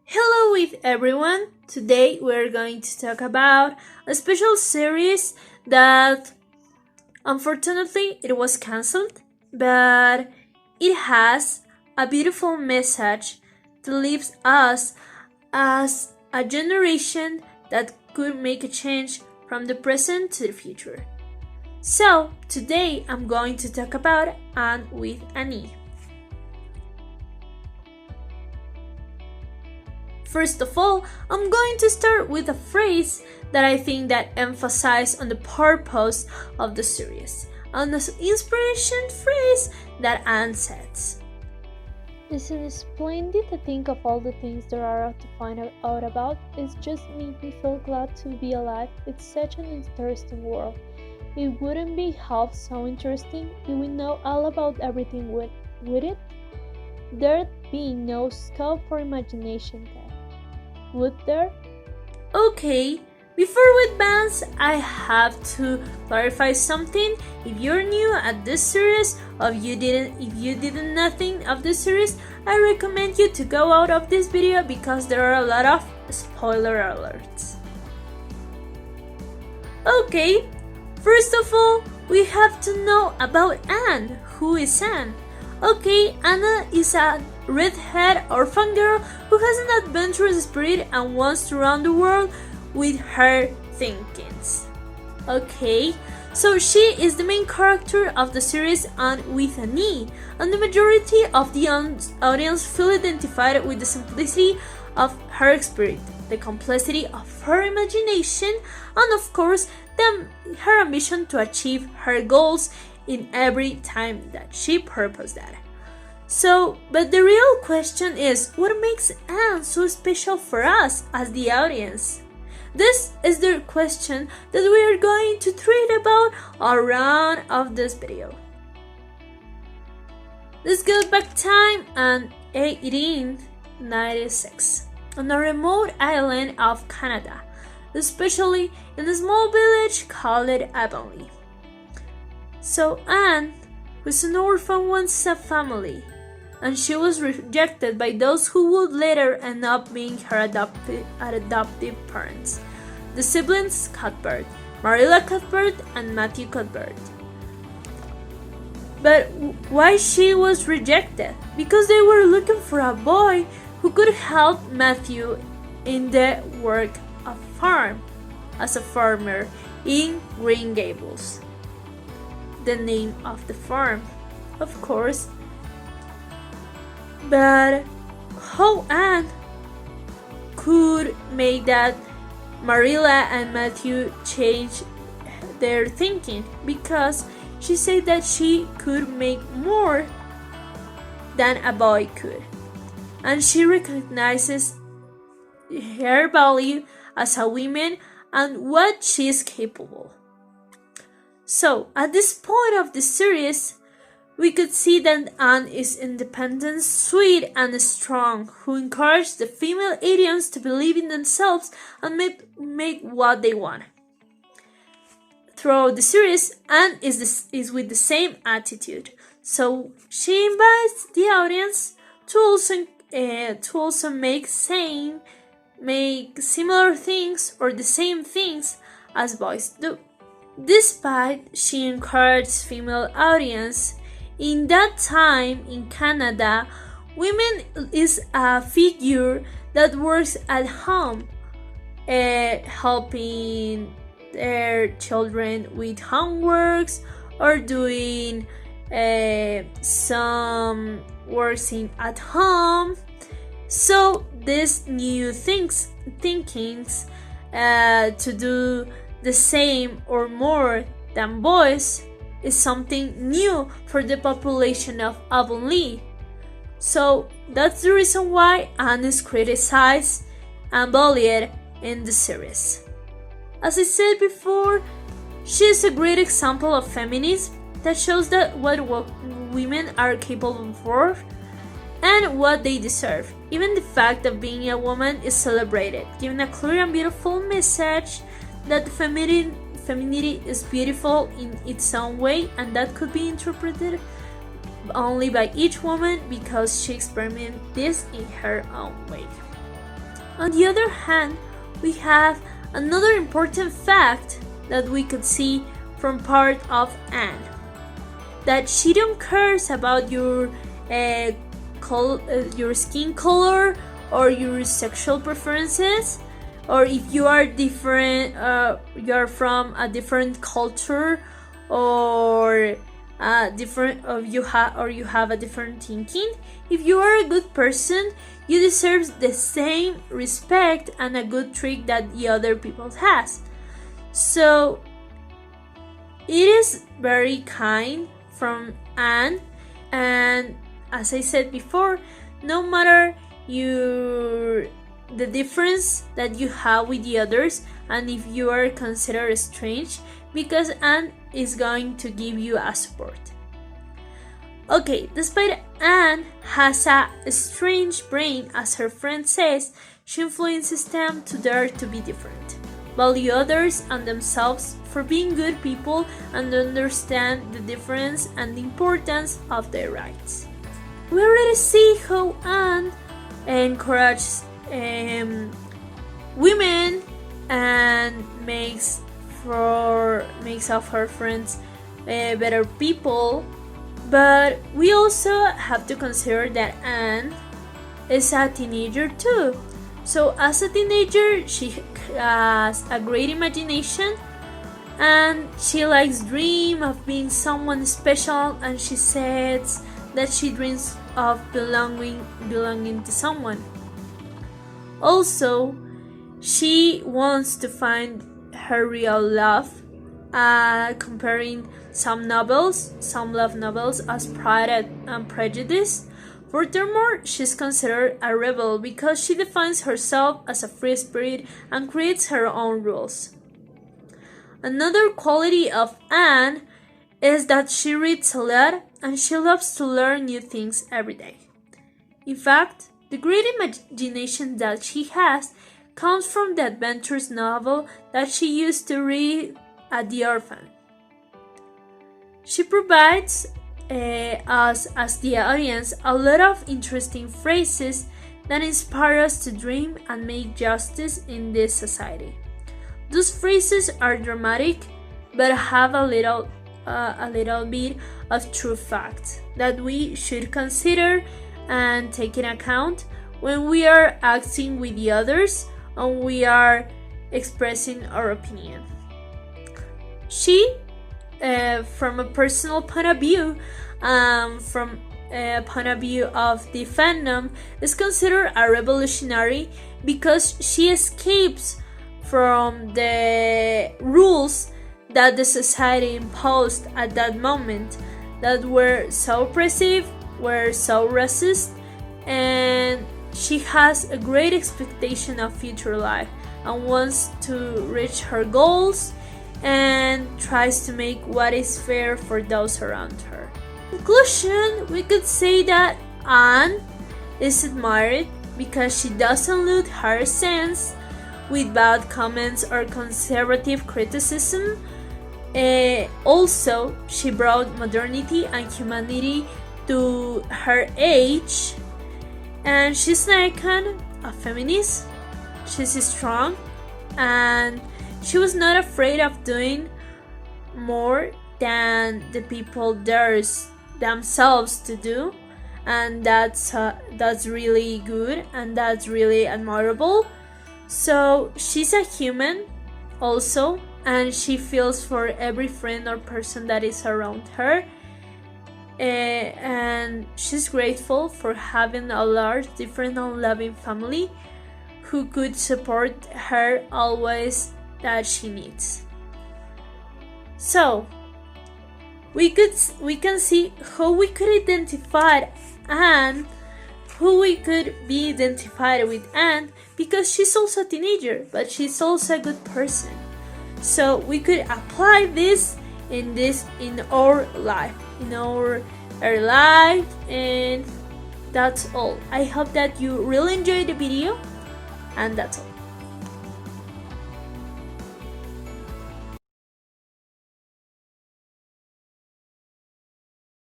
Hello with everyone. Today we're going to talk about a special series that unfortunately it was cancelled, but it has a beautiful message that leaves us as a generation that could make a change from the present to the future. So, today I'm going to talk about Anne with an E. First of all, I'm going to start with a phrase that I think that emphasizes on the purpose of the series, and the inspiration phrase that Anne says. Isn't it splendid to think of all the things there are to find out about? It just makes me feel glad to be alive. It's such an interesting world. It wouldn't be half so interesting if we know all about everything with it. There'd be no scope for imagination then. Would there? Okay, before we advance, I have to clarify something. If you're new at this series, or if you didn't nothing of this series, I recommend you to go out of this video because there are a lot of spoiler alerts. Okay, first of all, we have to know about Anne. Who is Anne? Okay, Anna is a redhead orphan girl who has an adventurous spirit and wants to run the world with her thinkings. Okay, so she is the main character of the series Anne with an E, and the majority of the audience feel identified with the simplicity of her spirit, the complexity of her imagination, and of course, her ambition to achieve her goals in every time that she purposed that. So, but the real question is, what makes Anne so special for us as the audience? This is the question that we are going to treat about around of this video. Let's go back time and 1896 on a remote island of Canada, especially in a small village called Avonlea. So Anne was an orphan once a family, and she was rejected by those who would later end up being her adoptive parents, the siblings Cuthbert, Marilla Cuthbert, and Matthew Cuthbert. But why she was rejected? Because they were looking for a boy who could help Matthew in the work of farm as a farmer in Green Gables. The name of the farm, of course. But how Anne could make that Marilla and Matthew change their thinking? Because she said that she could make more than a boy could, and she recognizes her value as a woman and what she is capable. So, at this point of the series, we could see that Anne is independent, sweet, and strong, who encourages the female audience to believe in themselves and make what they want. Throughout the series, Anne is with the same attitude, so she invites the audience to also make similar things or the same things as boys do. Despite she encouraged female audience, in that time in Canada, women is a figure that works at home, helping their children with homeworks or doing some works at home. So these new thinkings to do the same or more than boys is something new for the population of Avonlea. So that's the reason why Anne is criticized and bullied in the series. As I said before, she is a great example of feminism that shows that what women are capable of and what they deserve. Even the fact of being a woman is celebrated, giving a clear and beautiful message that femininity is beautiful in its own way, and that could be interpreted only by each woman because she experienced this in her own way. On the other hand, we have another important fact that we could see from part of Anne, that she don't cares about your skin color or your sexual preferences, or if you are different, you're from a different culture, or you have a different thinking. If you are a good person, you deserve the same respect and a good trick that the other people has. So it is very kind from Anne, and as I said before, no matter the difference that you have with the others, and if you are considered strange, because Anne is going to give you a support. Okay, despite Anne has a strange brain, as her friend says, she influences them to dare to be different, value others and themselves for being good people, and understand the difference and the importance of their rights. We already see how Anne encourages women and makes of her friends better people, but we also have to consider that Anne is a teenager too. So as a teenager, she has a great imagination, and she likes dream of being someone special, and she says that she dreams of belonging to someone. Also, she wants to find her real love, comparing some love novels as Pride and Prejudice. Furthermore, she's considered a rebel because she defines herself as a free spirit and creates her own rules. Another quality of Anne is that she reads a lot and she loves to learn new things every day. In fact, the great imagination that she has comes from the adventures novel that she used to read at the orphan. She provides us as the audience a lot of interesting phrases that inspire us to dream and make justice in this society. Those phrases are dramatic, but have a little bit of true facts that we should consider and take in account when we are acting with the others and we are expressing our opinion. She, from a personal point of view, from a point of view of the fandom, is considered a revolutionary because she escapes from the rules that the society imposed at that moment, that were so oppressive, were so racist, and she has a great expectation of future life and wants to reach her goals and tries to make what is fair for those around her. In conclusion, we could say that Anne is admired because she doesn't lose her sense with bad comments or conservative criticism. Also, she brought modernity and humanity to her age, and she's an icon, a feminist. She's strong, and she was not afraid of doing more than the people dares themselves to do, and that's really good and that's really admirable. So she's a human also, and she feels for every friend or person that is around her, and she's grateful for having a large, different and loving family who could support her always that she needs. So we can see how we could identify Anne, who we could be identified with Anne, because she's also a teenager, but she's also a good person. So we could apply this in our life, and that's all. I hope that you really enjoyed the video, and that's all.